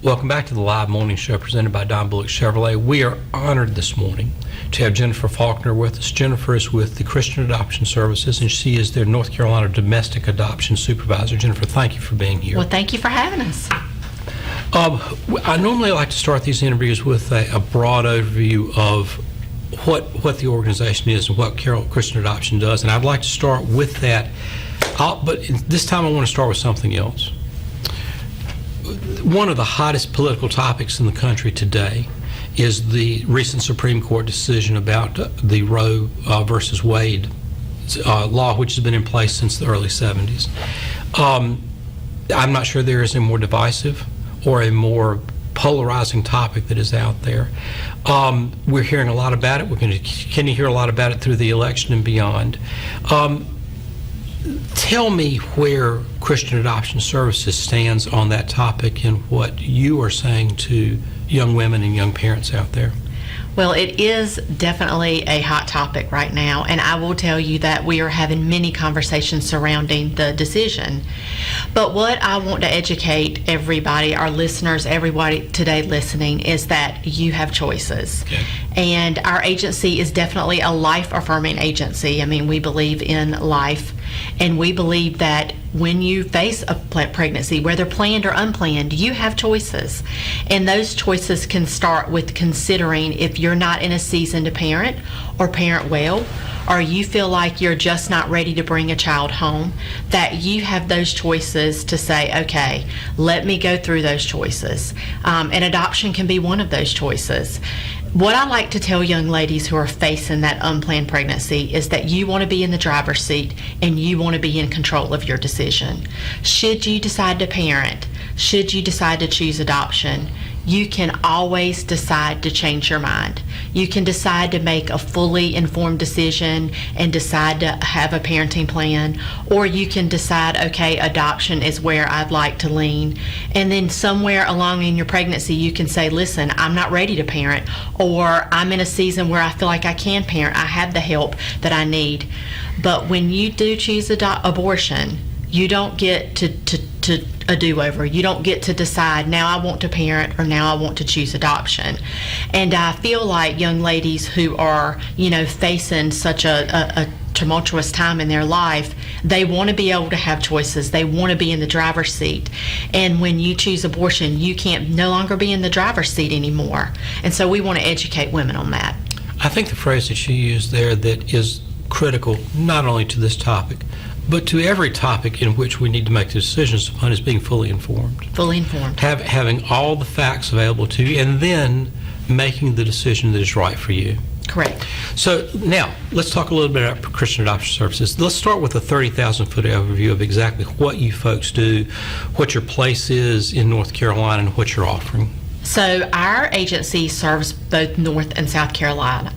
Welcome back to the live morning show presented by Don Bullock Chevrolet. We are honored this morning to have Jennifer Faulkner with us. Jennifer is with the Christian Adoption Services, and she is their North Carolina Domestic Adoption Supervisor. Jennifer, thank you for being here. Well, thank you for having us. I normally like to start these interviews with a broad overview of what the organization is and what Christian Adoption does, and I'd like to start with that. But this time I want to start with something else. One of the hottest political topics in the country today is the recent Supreme Court decision about the Roe versus Wade law, which has been in place since the early 70s. I'm not sure there is a more divisive or a more polarizing topic that is out there. We're hearing a lot about it. We're going to continue to hear a lot about it through the election and beyond. Tell me where Christian Adoption Services stands on that topic and what you are saying to young women and young parents out there. Well, it is definitely a hot topic right now, and I will tell you that we are having many conversations surrounding the decision. But what I want to educate everybody, our listeners, everybody today listening, is that you have choices. Okay. And our agency is definitely a life-affirming agency. I mean, we believe in life, and we believe that when you face a pregnancy, whether planned or unplanned, you have choices. And those choices can start with considering if you're not in a season to parent or parent well, or you feel like you're just not ready to bring a child home, that you have those choices to say, okay, let me go through those choices. And adoption can be one of those choices. What I like to tell young ladies who are facing that unplanned pregnancy is that you want to be in the driver's seat and you want to be in control of your decision. Should you decide to parent, should you decide to choose adoption, you can always decide to change your mind. You can decide to make a fully informed decision and decide to have a parenting plan, or you can decide, okay, adoption is where I'd like to lean. And then somewhere along in your pregnancy, you can say, listen, I'm not ready to parent, or I'm in a season where I feel like I can parent. I have the help that I need. But when you do choose abortion, you don't get to a do-over. You don't get to decide, now I want to parent or now I want to choose adoption. And I feel like young ladies who are, facing such a tumultuous time in their life, they want to be able to have choices. They want to be in the driver's seat. And when you choose abortion, you can't no longer be in the driver's seat anymore. And so we want to educate women on that. I think the phrase that you used there that is critical, not only to this topic, but to every topic in which we need to make the decisions upon, is being fully informed. Fully informed. Having all the facts available to you, and then making the decision that is right for you. Correct. So now, let's talk a little bit about Christian Adoption Services. Let's start with a 30,000-foot overview of exactly what you folks do, what your place is in North Carolina, and what you're offering. So our agency serves both North and South Carolina.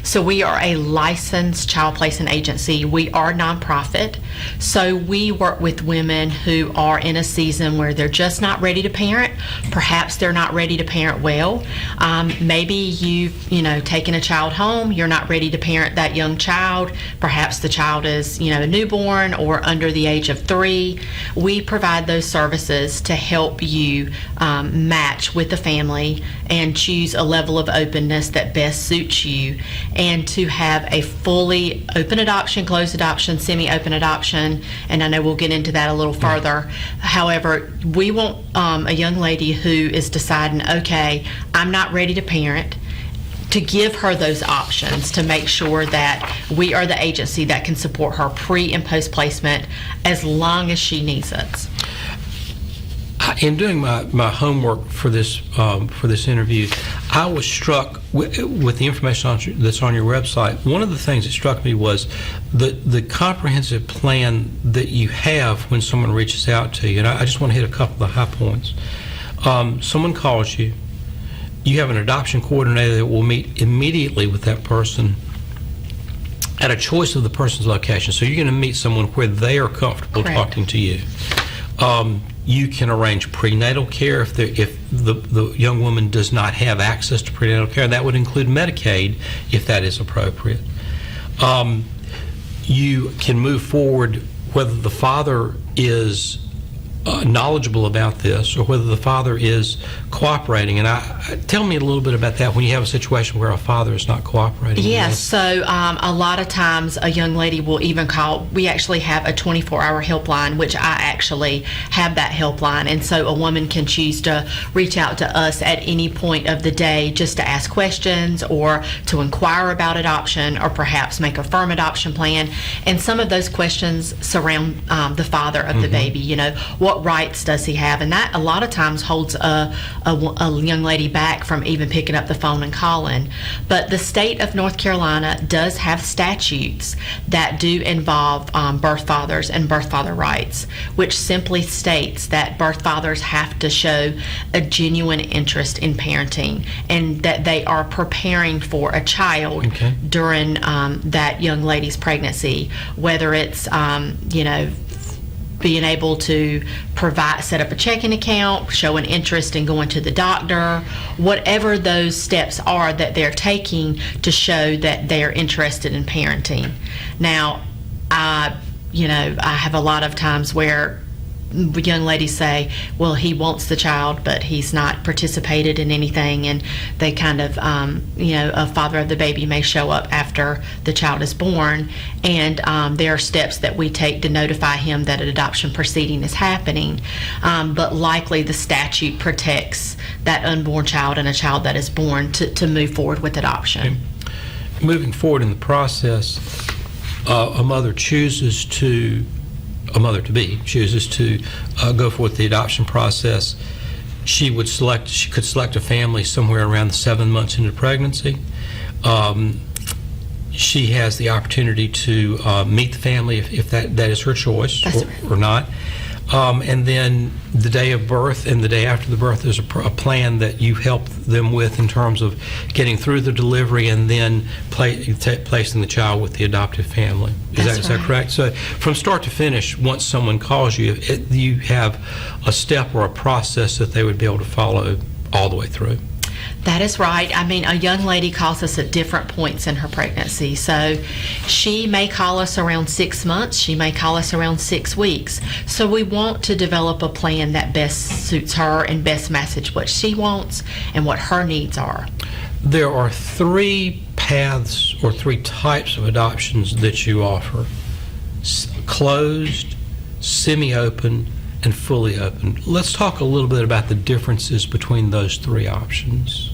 So we are a licensed child placement agency. We are nonprofit. So we work with women who are in a season where they're just not ready to parent. Perhaps they're not ready to parent well. Maybe you've, taken a child home. You're not ready to parent that young child. Perhaps the child is, a newborn or under the age of 3. We provide those services to help you match with the family and choose a level of openness that best suits you, and to have a fully open adoption, closed adoption, semi-open adoption, and I know we'll get into that a little further. However, we want a young lady who is deciding, okay, I'm not ready to parent, to give her those options to make sure that we are the agency that can support her pre and post placement as long as she needs us. In doing my homework for this interview, I was struck with the information that's on your website. One of the things that struck me was the comprehensive plan that you have when someone reaches out to you. And I just want to hit a couple of the high points. Someone calls you. You have an adoption coordinator that will meet immediately with that person at a choice of the person's location. So you're going to meet someone where they are comfortable Correct. Talking to you. You can arrange prenatal care if the young woman does not have access to prenatal care. That would include Medicaid if that is appropriate. You can move forward whether the father is knowledgeable about this, or whether the father is cooperating. And tell me a little bit about that when you have a situation where a father is not cooperating. Yes, so a lot of times a young lady will even call. We actually have a 24-hour helpline, which I actually have that helpline, and so a woman can choose to reach out to us at any point of the day just to ask questions or to inquire about adoption or perhaps make a firm adoption plan. And some of those questions surround the father of the baby. You know, what rights does he have? And that a lot of times holds a young lady back from even picking up the phone and calling. But the state of North Carolina does have statutes that do involve birth fathers and birth father rights, which simply states that birth fathers have to show a genuine interest in parenting and that they are preparing for a child during that young lady's pregnancy, whether it's being able to set up a checking account, show an interest in going to the doctor, whatever those steps are that they're taking to show that they're interested in parenting. Now, I have a lot of times where young ladies say, well, he wants the child, but he's not participated in anything, and they kind of, a father of the baby may show up after the child is born, and there are steps that we take to notify him that an adoption proceeding is happening, but likely the statute protects that unborn child and a child that is born to move forward with adoption. Okay. Moving forward in the process, a mother-to-be chooses to go forward with the adoption process. She could select a family somewhere around 7 months into pregnancy. She has the opportunity to meet the family if that is her choice or not. And then the day of birth and the day after the birth, there's a plan that you help them with in terms of getting through the delivery and then placing the child with the adoptive family. Is that correct? So from start to finish, once someone calls you, you have a step or a process that they would be able to follow all the way through. That is right. I mean, a young lady calls us at different points in her pregnancy. So she may call us around 6 months. She may call us around 6 weeks. So we want to develop a plan that best suits her and best matches what she wants and what her needs are. There are 3 paths or 3 types of adoptions that you offer: closed, semi-open, and fully open. Let's talk a little bit about the differences between those 3 options.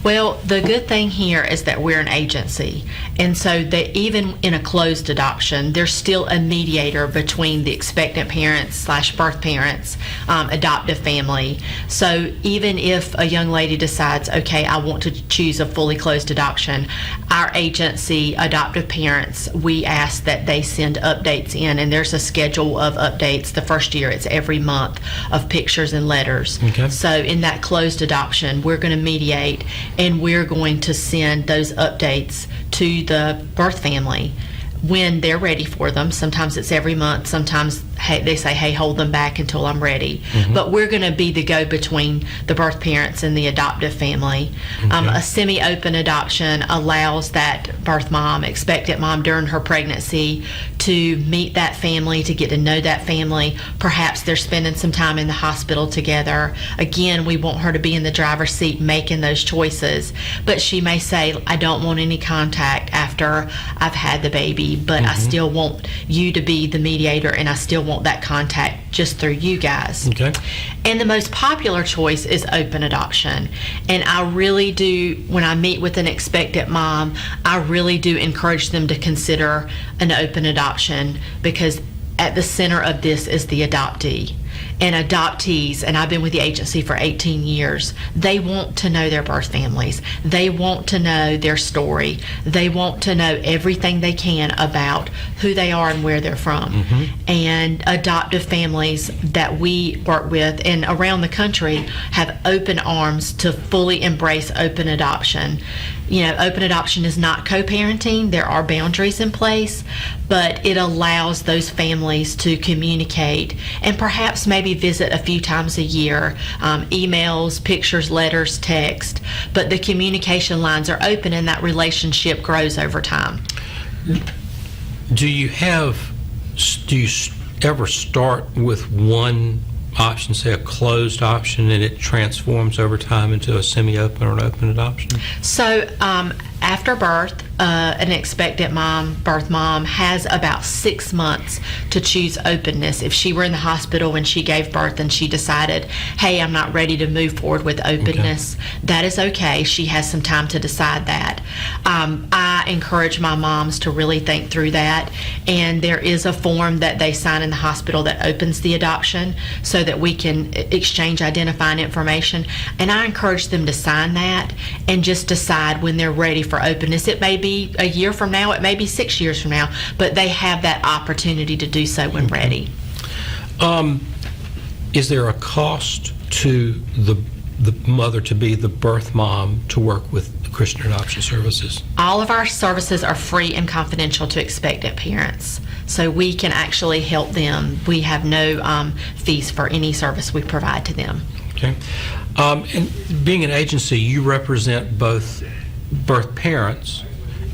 Well, the good thing here is that we're an agency, and so that even in a closed adoption, there's still a mediator between the expectant parents / birth parents, adoptive family. So even if a young lady decides, okay, I want to choose a fully closed adoption, our agency, adoptive parents, we ask that they send updates in, and there's a schedule of updates. The first year, it's every month of pictures and letters. Okay. So in that closed adoption, we're going to mediate, and we're going to send those updates to the birth family when they're ready for them. Sometimes it's every month. Sometimes they say, hey, hold them back until I'm ready. But we're going to be the go-between the birth parents and the adoptive family. A semi-open adoption allows that birth mom, expectant mom, during her pregnancy to meet that family, to get to know that family. Perhaps they're spending some time in the hospital together. Again, we want her to be in the driver's seat making those choices. But she may say, I don't want any contact after I've had the baby, but I still want you to be the mediator, and I still want that contact just through you guys. Okay. And the most popular choice is open adoption. And I really do, when I meet with an expectant mom, I really do encourage them to consider an open adoption, because at the center of this is the adoptee. And adoptees, and I've been with the agency for 18 years, they want to know their birth families. They want to know their story. They want to know everything they can about who they are and where they're from. And adoptive families that we work with and around the country have open arms to fully embrace open adoption. You know, open adoption is not co-parenting. There are boundaries in place, but it allows those families to communicate and perhaps maybe visit a few times a year, emails, pictures, letters, text, but the communication lines are open and that relationship grows over time. Do you ever start with one option, say a closed option, and it transforms over time into a semi-open or an open adoption? So after birth, an expectant birth mom, has about 6 months to choose openness. If she were in the hospital when she gave birth and she decided, hey, I'm not ready to move forward with openness, that is okay. She has some time to decide that. I encourage my moms to really think through that, and there is a form that they sign in the hospital that opens the adoption so that we can exchange identifying information, and I encourage them to sign that and just decide when they're ready for openness. It may be a year from now, it may be 6 years from now, but they have that opportunity to do so when ready. Is there a cost to the mother to be the birth mom to work with Christian Adoption Services? All of our services are free and confidential to expectant parents, so we can actually help them. We have no fees for any service we provide to them. Okay. And being an agency, you represent both birth parents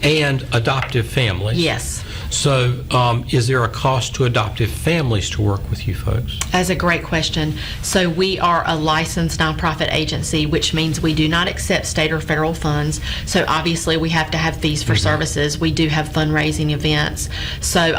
and adoptive families. Yes. So is there a cost to adoptive families to work with you folks? That's a great question. So we are a licensed nonprofit agency, which means we do not accept state or federal funds. So obviously we have to have fees for services. We do have fundraising events. So,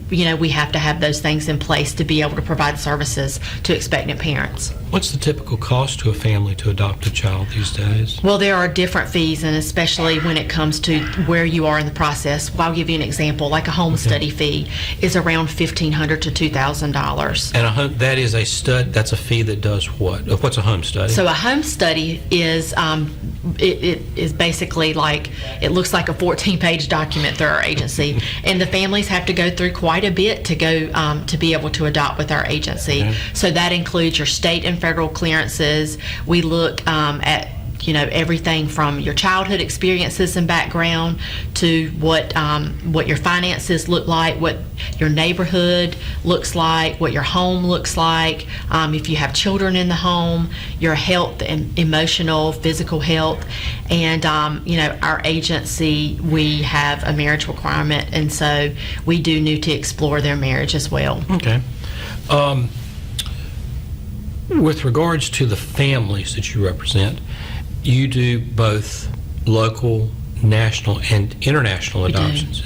we have to have those things in place to be able to provide services to expectant parents. What's the typical cost to a family to adopt a child these days? Well, there are different fees, and especially when it comes to where you are in the process. Well, I'll give you an example. Like a home study fee is around $1,500 to $2,000. And that is that's a fee that does what? What's a home study? So a home study is it is basically like, it looks like a 14-page document through our agency, and the families have to go through quite a bit to go to be able to adopt with our agency. Okay. So that includes your state and federal clearances. We look at everything from your childhood experiences and background to what your finances look like, what your neighborhood looks like, what your home looks like, if you have children in the home, your health and emotional, physical health, and our agency, we have a marriage requirement, and so we do need to explore their marriage as well. Okay. With regards to the families that you represent, you do both local, national, and international adoptions.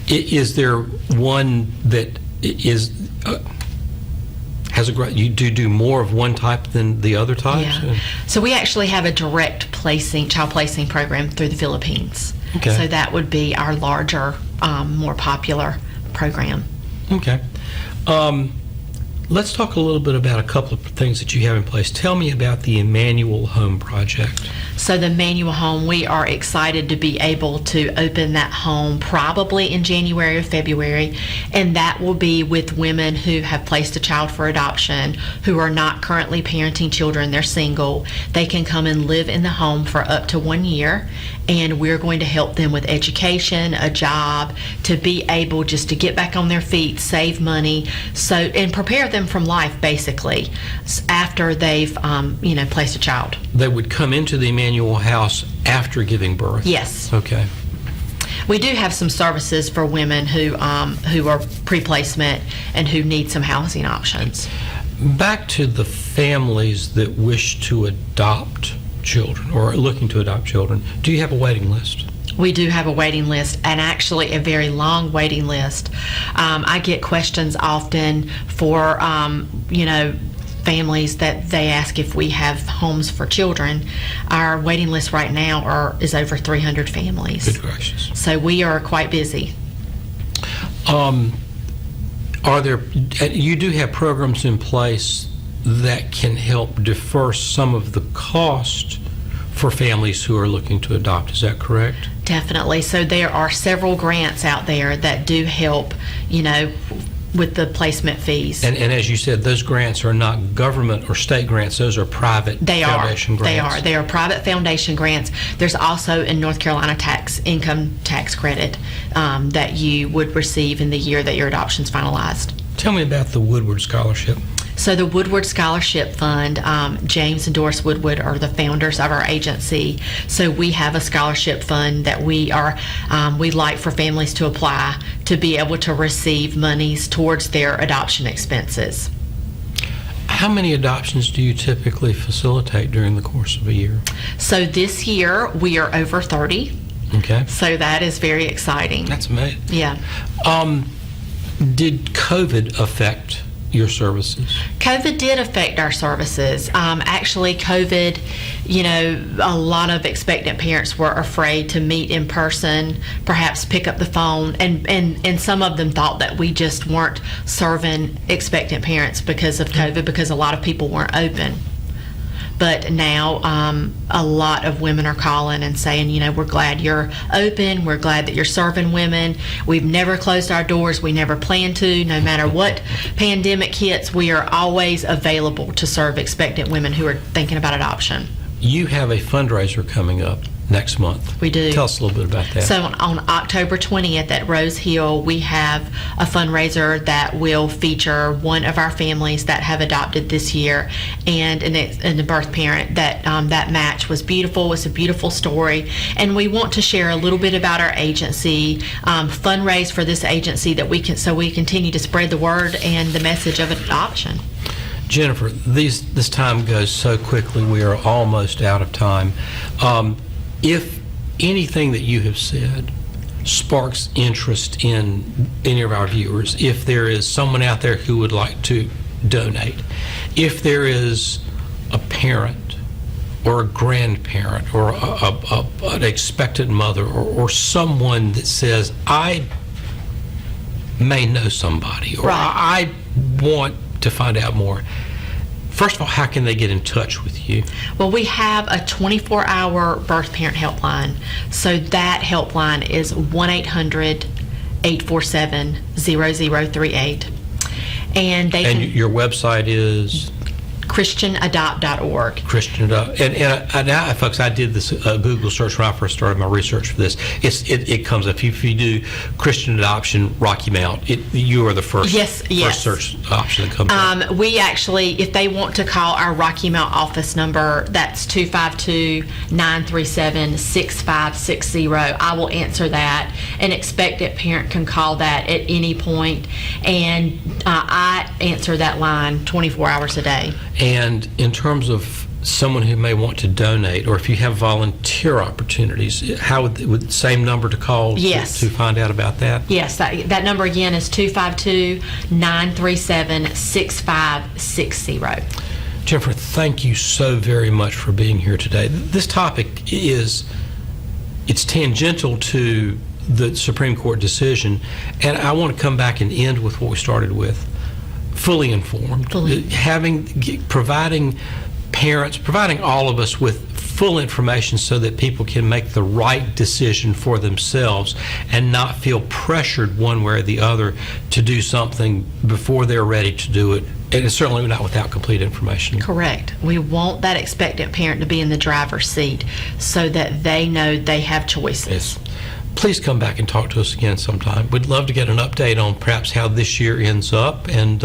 Is there one that is has a great? You do more of one type than the other types? Yeah. So we actually have a direct child placing program through the Philippines. Okay. So that would be our larger, more popular program. Okay. Let's talk a little bit about a couple of things that you have in place. Tell me about the Emmanuel Home Project. So the Emmanuel Home, we are excited to be able to open that home probably in January or February, and that will be with women who have placed a child for adoption, who are not currently parenting children, they're single. They can come and live in the home for up to 1 year, and we're going to help them with education, a job, to be able just to get back on their feet, save money, and prepare them from life, basically, after they've placed a child. They would come into the Emmanuel house after giving birth? Yes. Okay. We do have some services for women who are pre-placement and who need some housing options. Back to the families that wish to adopt children or are looking to adopt children, do you have a waiting list? We do have a waiting list, and actually a very long waiting list. I get questions often for, families that they ask if we have homes for children. Our waiting list right now is over 300 families. Good gracious. So we are quite busy. You do have programs in place that can help defer some of the cost for families who are looking to adopt, is that correct? Definitely. So there are several grants out there that do help, with the placement fees. And as you said, those grants are not government or state grants, those are private foundation grants. They are private foundation grants. There's also in North Carolina income tax credit that you would receive in the year that your adoption's finalized. Tell me about the Woodward Scholarship. So the Woodward Scholarship Fund, James and Doris Woodward are the founders of our agency. So we have a scholarship fund that we like for families to apply to be able to receive monies towards their adoption expenses. How many adoptions do you typically facilitate during the course of a year? So this year we are over 30. Okay. So that is very exciting. That's amazing. Yeah. Did COVID affect your services? COVID did affect our services. Actually, COVID, a lot of expectant parents were afraid to meet in person, perhaps pick up the phone, and some of them thought that we just weren't serving expectant parents because of COVID, because a lot of people weren't open. But now a lot of women are calling and saying, we're glad you're open. We're glad that you're serving women. We've never closed our doors. We never plan to. No matter what pandemic hits, we are always available to serve expectant women who are thinking about adoption. You have a fundraiser coming up next month. We do. Tell us a little bit about that. So on October 20th at Rose Hill, we have a fundraiser that will feature one of our families that have adopted this year and the birth parent. That match was beautiful. It's a beautiful story. And we want to share a little bit about our agency, fundraise for this agency so we continue to spread the word and the message of adoption. Jennifer, this time goes so quickly. We are almost out of time. If anything that you have said sparks interest in any of our viewers, if there is someone out there who would like to donate, if there is a parent or a grandparent or an expectant mother or someone that says, I may know somebody, or right. I want to find out more. First of all, how can they get in touch with you? Well, we have a 24-hour birth parent helpline. So that helpline is 1-800-847-0038. And your website is? ChristianAdopt.org. Christian Adopt. And folks, I did this Google search when I first started my research for this. It comes up. If you do Christian Adoption Rocky Mount, you are the first search option that comes up. We actually, if they want to call our Rocky Mount office number, that's 252-937-6560. I will answer that. An expectant parent can call that at any point, and I answer that line 24 hours a day. And in terms of someone who may want to donate, or if you have volunteer opportunities, how would same number to call yes. to find out about that? Yes, that number again is 252-937-6560. Jennifer, thank you so very much for being here today. This topic it's tangential to the Supreme Court decision, and I want to come back and end with what we started with. Fully informed, providing all of us with full information so that people can make the right decision for themselves and not feel pressured one way or the other to do something before they're ready to do it, and it's certainly not without complete information. Correct. We want that expectant parent to be in the driver's seat so that they know they have choices. Yes. Please come back and talk to us again sometime. We'd love to get an update on perhaps how this year ends up and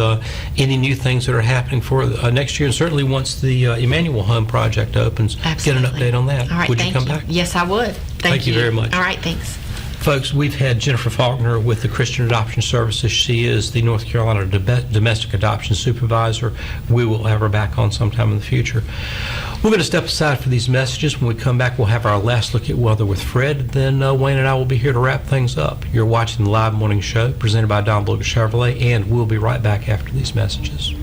any new things that are happening for next year, and certainly once the Emmanuel Home Project opens, Absolutely. Get an update on that. All right, Would you come back? Yes, I would. Thank you very much. All right, thanks. Folks, we've had Jennifer Faulkner with the Christian Adoption Services. She is the North Carolina Domestic Adoption Supervisor. We will have her back on sometime in the future. We're going to step aside for these messages. When we come back, we'll have our last look at weather with Fred. Then Wayne and I will be here to wrap things up. You're watching the live morning show presented by Don Bluger Chevrolet, and we'll be right back after these messages.